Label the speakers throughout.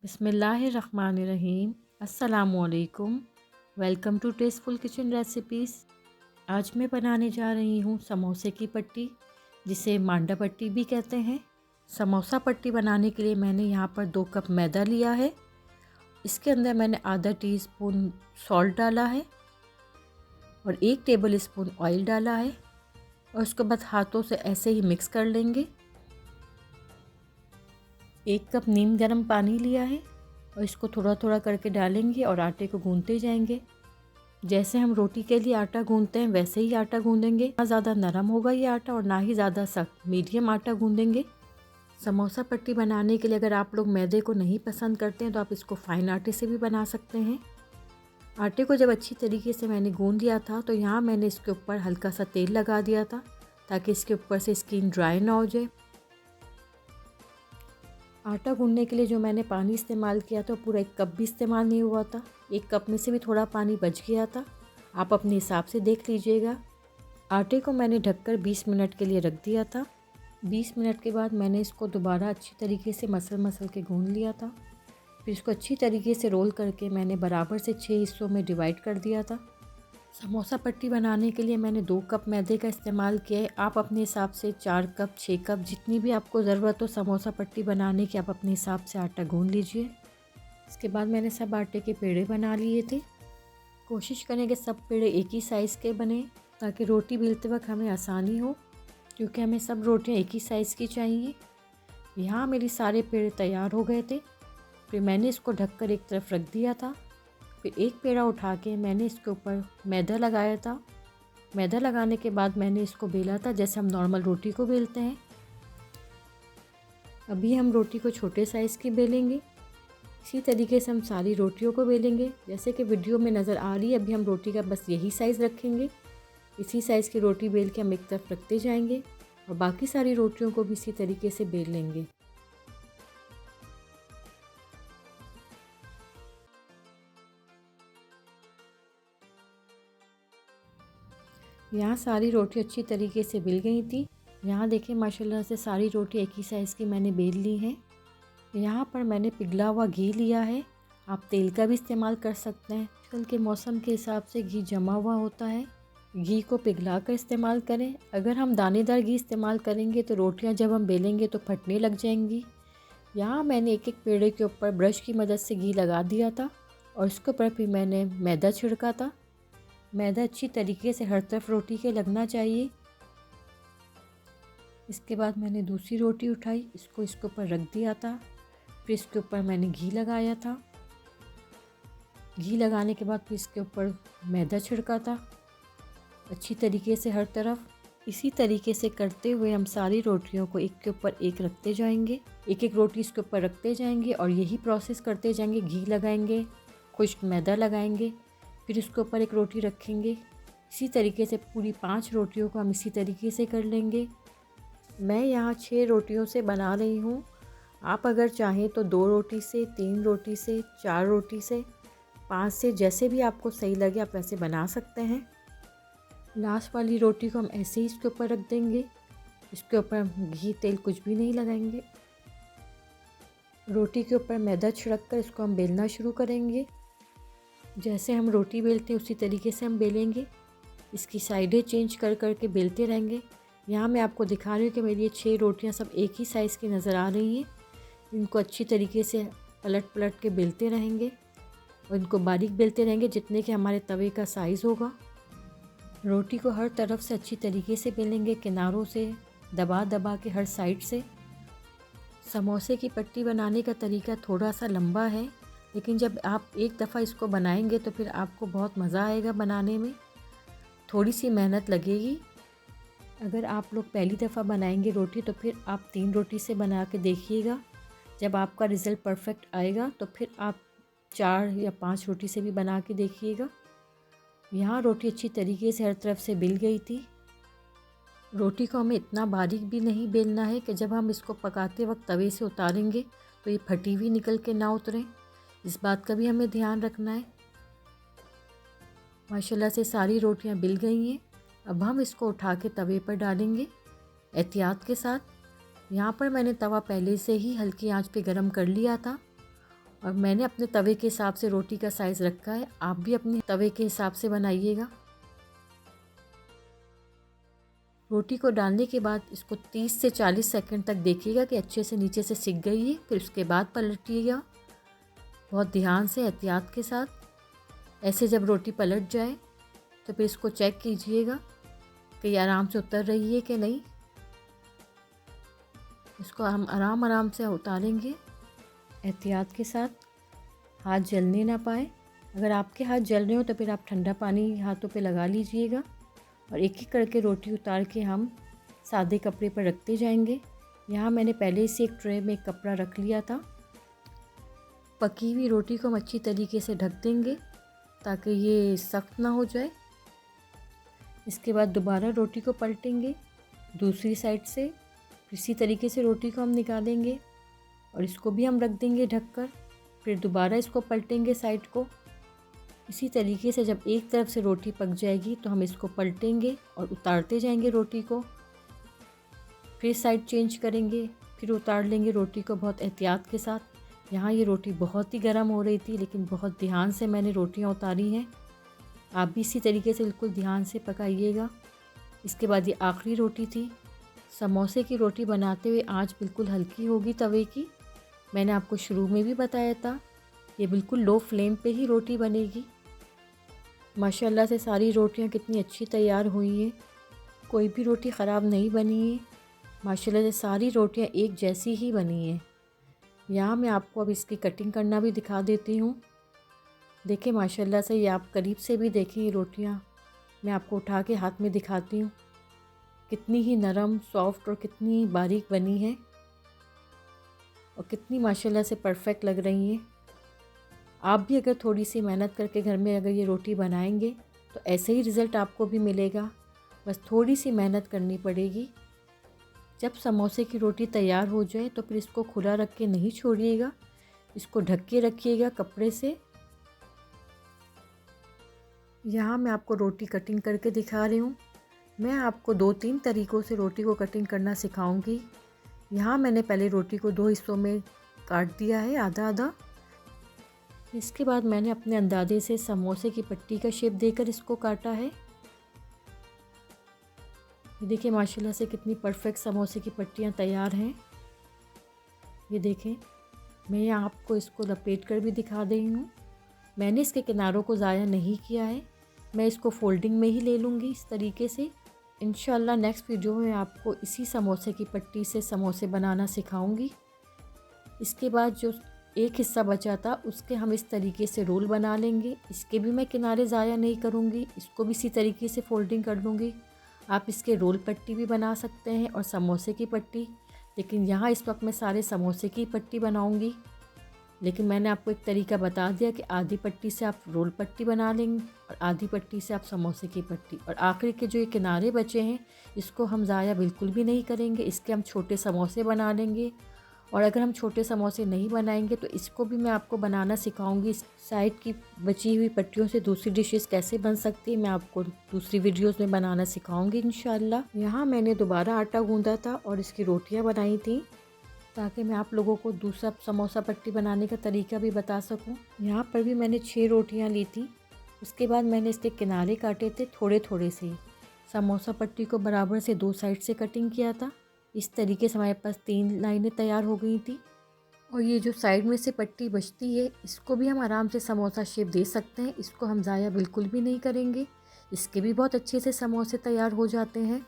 Speaker 1: बिस्मिल्लाहिर्रहमानिर्रहीम। अस्सलामुअलैकुम। Welcome to tasteful kitchen recipes. आज मैं बनाने जा रही हूँ समोसे की पट्टी, जिसे मांडा पट्टी भी कहते हैं। समोसा पट्टी बनाने के लिए मैंने यहाँ पर 2 कप मैदा लिया है। इसके अंदर मैंने आधा टीस्पून सॉल्ट डाला है और 1 टेबल स्पून ऑयल डाला है और उसके बाद हाथों से ऐसे ही मिक्स कर लेंगे। 1 कप नीम गर्म पानी लिया है और इसको थोड़ा थोड़ा करके डालेंगे और आटे को गूंदते जाएंगे। जैसे हम रोटी के लिए आटा गूंदते हैं वैसे ही आटा गूंदेंगे। ना ज़्यादा नरम होगा ये आटा और ना ही ज़्यादा सख्त, मीडियम आटा गूंदेंगे। समोसा पट्टी बनाने के लिए अगर आप लोग मैदे को नहीं पसंद करते हैं तो आप इसको फाइन आटे से भी बना सकते हैं। आटे को जब अच्छी तरीके से मैंने गूंद लिया था तो यहाँ मैंने इसके ऊपर हल्का सा तेल लगा दिया था ताकि इसके ऊपर से स्किन ड्राई ना हो जाए। आटा गूंदने के लिए जो मैंने पानी इस्तेमाल किया था पूरा 1 कप भी इस्तेमाल नहीं हुआ था। 1 कप में से भी थोड़ा पानी बच गया था। आप अपने हिसाब से देख लीजिएगा। आटे को मैंने ढककर 20 मिनट के लिए रख दिया था। 20 मिनट के बाद मैंने इसको दोबारा अच्छी तरीके से मसल के गूंद लिया था। फिर इसको अच्छी तरीके से रोल करके मैंने बराबर से 6 हिस्सों में डिवाइड कर दिया था। समोसा पट्टी बनाने के लिए मैंने 2 कप मैदे का इस्तेमाल किया है। आप अपने हिसाब से 4 कप 6 कप जितनी भी आपको ज़रूरत हो समोसा पट्टी बनाने की आप अपने हिसाब से आटा गूंद लीजिए। इसके बाद मैंने सब आटे के पेड़े बना लिए थे। कोशिश करें कि सब पेड़े एक ही साइज़ के बने ताकि रोटी बेलते वक्त हमें आसानी हो, क्योंकि हमें सब रोटियां एक ही साइज़ की चाहिए। यहाँ मेरे सारे पेड़े तैयार हो गए थे। फिर मैंने इसको ढककर एक तरफ रख दिया था। फिर एक पेड़ा उठा के मैंने इसके ऊपर मैदा लगाया था। मैदा लगाने के बाद मैंने इसको बेला था जैसे हम नॉर्मल रोटी को बेलते हैं। अभी हम रोटी को छोटे साइज़ की बेलेंगे। इसी तरीके से हम सारी रोटियों को बेलेंगे जैसे कि वीडियो में नज़र आ रही है। अभी हम रोटी का बस यही साइज़ रखेंगे। इसी साइज़ की रोटी बेल के हम एक तरफ रखते जाएंगे और बाकी सारी रोटियों को भी इसी तरीके से बेल लेंगे। यहाँ सारी रोटी अच्छी तरीके से बेल गई थी। यहाँ देखें माशाल्लाह से सारी रोटी एक ही साइज़ की मैंने बेल ली है। यहाँ पर मैंने पिघला हुआ घी लिया है। आप तेल का भी इस्तेमाल कर सकते हैं। आजकल के मौसम के हिसाब से घी जमा हुआ होता है। घी को पिघला कर इस्तेमाल करें। अगर हम दानेदार घी इस्तेमाल करेंगे तो रोटियाँ जब हम बेलेंगे तो फटने लग जाएंगी। यहाँ मैंने एक एक पेड़े के ऊपर ब्रश की मदद से घी लगा दिया था और इसके ऊपर फिर मैंने मैदा छिड़का था। मैदा अच्छी तरीके से हर तरफ रोटी के लगना चाहिए। इसके बाद मैंने दूसरी रोटी उठाई, इसको इसके ऊपर रख दिया था। फिर इसके ऊपर मैंने घी लगाया था। घी लगाने के बाद फिर इसके ऊपर मैदा छिड़का था अच्छी तरीके से हर तरफ। इसी तरीके से करते हुए हम सारी रोटियों को एक के ऊपर एक रखते जाएंगे। एक एक रोटी इसके ऊपर रखते जाएंगे और यही प्रोसेस करते जाएंगे। घी लगाएंगे, खुश्क मैदा लगाएंगे, फिर इसके ऊपर एक रोटी रखेंगे। इसी तरीके से पूरी 5 रोटियों को हम इसी तरीके से कर लेंगे। मैं यहाँ 6 रोटियों से बना रही हूँ। आप अगर चाहें तो 2 रोटी से, 3 रोटी से, 4 रोटी से, 5 से, जैसे भी आपको सही लगे आप वैसे बना सकते हैं। लास्ट वाली रोटी को हम ऐसे ही इसके ऊपर रख देंगे। इसके ऊपर हम घी तेल कुछ भी नहीं लगाएंगे। रोटी के ऊपर मैदा छिड़क कर इसको हम बेलना शुरू करेंगे। जैसे हम रोटी बेलते हैं उसी तरीके से हम बेलेंगे। इसकी साइडें चेंज कर कर के बेलते रहेंगे। यहाँ मैं आपको दिखा रही हूँ कि मेरी ये 6 रोटियाँ सब एक ही साइज़ की नज़र आ रही हैं। इनको अच्छी तरीके से पलट पलट के बेलते रहेंगे और इनको बारीक बेलते रहेंगे जितने कि हमारे तवे का साइज़ होगा। रोटी को हर तरफ से अच्छी तरीके से बेलेंगे, किनारों से दबा दबा के हर साइड से। समोसे की पट्टी बनाने का तरीका थोड़ा सा लंबा है, लेकिन जब आप एक दफ़ा इसको बनाएंगे तो फिर आपको बहुत मज़ा आएगा बनाने में। थोड़ी सी मेहनत लगेगी। अगर आप लोग पहली दफ़ा बनाएंगे रोटी तो फिर आप 3 रोटी से बना के देखिएगा। जब आपका रिज़ल्ट परफेक्ट आएगा तो फिर आप 4 या 5 रोटी से भी बना के देखिएगा। यहाँ रोटी अच्छी तरीके से हर तरफ से बेल गई थी। रोटी को हमें इतना बारीक भी नहीं बेलना है कि जब हम इसको पकाते वक्त तवे से उतारेंगे तो ये फटी हुई निकल के ना उतरे। इस बात का भी हमें ध्यान रखना है। माशाल्लाह से सारी रोटियां बिल गई हैं। अब हम इसको उठा के तवे पर डालेंगे एहतियात के साथ। यहाँ पर मैंने तवा पहले से ही हल्की आंच पे गरम कर लिया था और मैंने अपने तवे के हिसाब से रोटी का साइज़ रखा है, आप भी अपने तवे के हिसाब से बनाइएगा। रोटी को डालने के बाद इसको 30 से 40 सेकंड तक देखिएगा कि अच्छे से नीचे से सिक गई है। फिर उसके बाद पलटिएगा बहुत ध्यान से, एहतियात के साथ। ऐसे जब रोटी पलट जाए तो फिर इसको चेक कीजिएगा कि ये आराम से उतर रही है कि नहीं। इसको हम आराम आराम से उतारेंगे एहतियात के साथ, हाथ जलने ना पाए। अगर आपके हाथ जल रहे हो तो फिर आप ठंडा पानी हाथों पे लगा लीजिएगा और एक एक करके रोटी उतार के हम सादे कपड़े पर रखते जाएंगे। यहाँ मैंने पहले से एक ट्रे में कपड़ा रख लिया था। पकी हुई रोटी को हम अच्छी तरीके से ढक देंगे ताकि ये सख्त ना हो जाए। इसके बाद दोबारा रोटी को पलटेंगे दूसरी साइड से, इसी तरीके से रोटी को हम निकालेंगे और इसको भी हम रख देंगे ढककर। फिर दोबारा इसको पलटेंगे साइड को। इसी तरीके से जब एक तरफ से रोटी पक जाएगी तो हम इसको पलटेंगे और उतारते जाएंगे रोटी को। फिर साइड चेंज करेंगे, फिर उतार लेंगे रोटी को बहुत एहतियात के साथ। यहाँ ये रोटी बहुत ही गर्म हो रही थी लेकिन बहुत ध्यान से मैंने रोटियाँ उतारी हैं। आप भी इसी तरीके से बिल्कुल ध्यान से पकाइएगा। इसके बाद ये आखिरी रोटी थी। समोसे की रोटी बनाते हुए आंच बिल्कुल हल्की होगी तवे की। मैंने आपको शुरू में भी बताया था, ये बिल्कुल लो फ्लेम पे ही रोटी बनेगी। माशाल्लाह से सारी रोटियां कितनी अच्छी तैयार हुई हैं, कोई भी रोटी ख़राब नहीं बनी है। माशाल्लाह से सारी रोटियां एक जैसी ही बनी हैं। यहाँ मैं आपको अब इसकी कटिंग करना भी दिखा देती हूँ। देखिए माशाल्लाह से, ये आप करीब से भी देखें ये रोटियाँ। मैं आपको उठा के हाथ में दिखाती हूँ, कितनी ही नरम, सॉफ्ट और कितनी बारीक बनी है और कितनी माशाल्लाह से परफेक्ट लग रही हैं। आप भी अगर थोड़ी सी मेहनत करके घर में अगर ये रोटी बनाएंगे तो ऐसे ही रिज़ल्ट आपको भी मिलेगा। बस थोड़ी सी मेहनत करनी पड़ेगी। जब समोसे की रोटी तैयार हो जाए तो फिर इसको खुला रख के नहीं छोड़िएगा, इसको ढक के रखिएगा कपड़े से। यहाँ मैं आपको रोटी कटिंग करके दिखा रही हूँ। मैं आपको 2-3 तरीक़ों से रोटी को कटिंग करना सिखाऊंगी। यहाँ मैंने पहले रोटी को 2 हिस्सों में काट दिया है, आधा आधा। इसके बाद मैंने अपने अंदाजे से समोसे की पट्टी का शेप देकर इसको काटा है। ये देखिए माशाल्लाह से कितनी परफेक्ट समोसे की पट्टियाँ तैयार हैं। ये देखें, मैं यहाँ आपको इसको लपेट कर भी दिखा रही हूँ। मैंने इसके किनारों को ज़ाया नहीं किया है, मैं इसको फोल्डिंग में ही ले लूँगी इस तरीके से। इंशाल्लाह नेक्स्ट वीडियो में आपको इसी समोसे की पट्टी से समोसे बनाना सिखाऊंगी। इसके बाद जो एक हिस्सा बचा था उसके हम इस तरीके से रोल बना लेंगे। इसके भी मैं किनारे ज़ाया नहीं करूँगी, इसको भी इसी तरीके से फोल्डिंग कर लूँगी। आप इसके रोल पट्टी भी बना सकते हैं और समोसे की पट्टी, लेकिन यहाँ इस वक्त मैं सारे समोसे की पट्टी बनाऊँगी। लेकिन मैंने आपको एक तरीका बता दिया कि आधी पट्टी से आप रोल पट्टी बना लेंगे और आधी पट्टी से आप समोसे की पट्टी। और आखिर के जो ये किनारे बचे हैं इसको हम ज़ाया बिल्कुल भी नहीं करेंगे, इसके हम छोटे समोसे बना लेंगे। और अगर हम छोटे समोसे नहीं बनाएंगे तो इसको भी मैं आपको बनाना सिखाऊंगी। साइड की बची हुई पट्टियों से दूसरी डिशेस कैसे बन सकती है मैं आपको दूसरी वीडियोस में बनाना सिखाऊंगी इंशाल्लाह। यहाँ मैंने दोबारा आटा गूंदा था और इसकी रोटियाँ बनाई थी ताकि मैं आप लोगों को दूसरा समोसा पट्टी बनाने का तरीका भी बता सकूं। यहाँ पर भी मैंने 6 रोटियाँ ली थी। उसके बाद मैंने इसके किनारे काटे थे थोड़े थोड़े से। समोसा पट्टी को बराबर से 2 साइड से कटिंग किया था। इस तरीके से हमारे पास 3 लाइनें तैयार हो गई थी। और ये जो साइड में से पट्टी बचती है इसको भी हम आराम से समोसा शेप दे सकते हैं, इसको हम ज़ाया बिल्कुल भी नहीं करेंगे। इसके भी बहुत अच्छे से समोसे तैयार हो जाते हैं।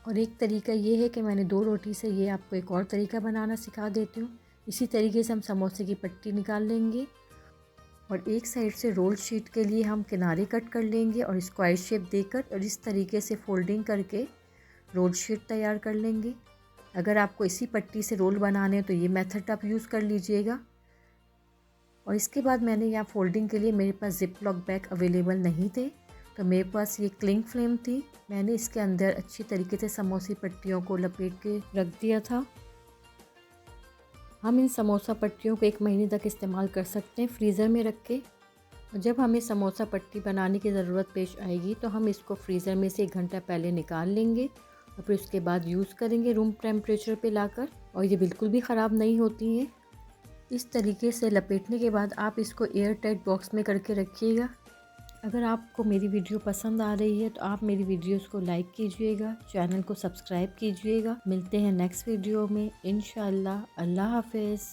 Speaker 1: और एक तरीका ये है कि मैंने 2 रोटी से ये आपको एक और तरीका बनाना सिखा देती हूँ। इसी तरीके से हम समोसे की पट्टी निकाल लेंगे और एक साइड से रोल शीट के लिए हम किनारे कट कर लेंगे और स्क्वायर शेप देकर और इस तरीके से फोल्डिंग करके रोल शीट तैयार कर लेंगे। अगर आपको इसी पट्टी से रोल बनाने हैं तो ये मेथड आप यूज़ कर लीजिएगा। और इसके बाद मैंने यहाँ फोल्डिंग के लिए मेरे पास जिप लॉक बैग अवेलेबल नहीं थे तो मेरे पास ये क्लिंग फ्लेम थी। मैंने इसके अंदर अच्छी तरीके से समोसे पट्टियों को लपेट के रख दिया था। हम इन समोसा पट्टियों को 1 महीने तक इस्तेमाल कर सकते हैं फ्रीज़र में रख के। और जब हमें समोसा पट्टी बनाने की ज़रूरत पेश आएगी तो हम इसको फ्रीज़र में से 1 घंटा पहले निकाल लेंगे और फिर उसके बाद यूज़ करेंगे रूम टेम्परेचर पे लाकर। और ये बिल्कुल भी ख़राब नहीं होती हैं। इस तरीके से लपेटने के बाद आप इसको एयर टाइट बॉक्स में करके रखिएगा। अगर आपको मेरी वीडियो पसंद आ रही है तो आप मेरी वीडियोस को लाइक कीजिएगा, चैनल को सब्सक्राइब कीजिएगा। मिलते हैं नेक्स्ट वीडियो में इंशाअल्लाह। अल्लाह हाफ़िज़।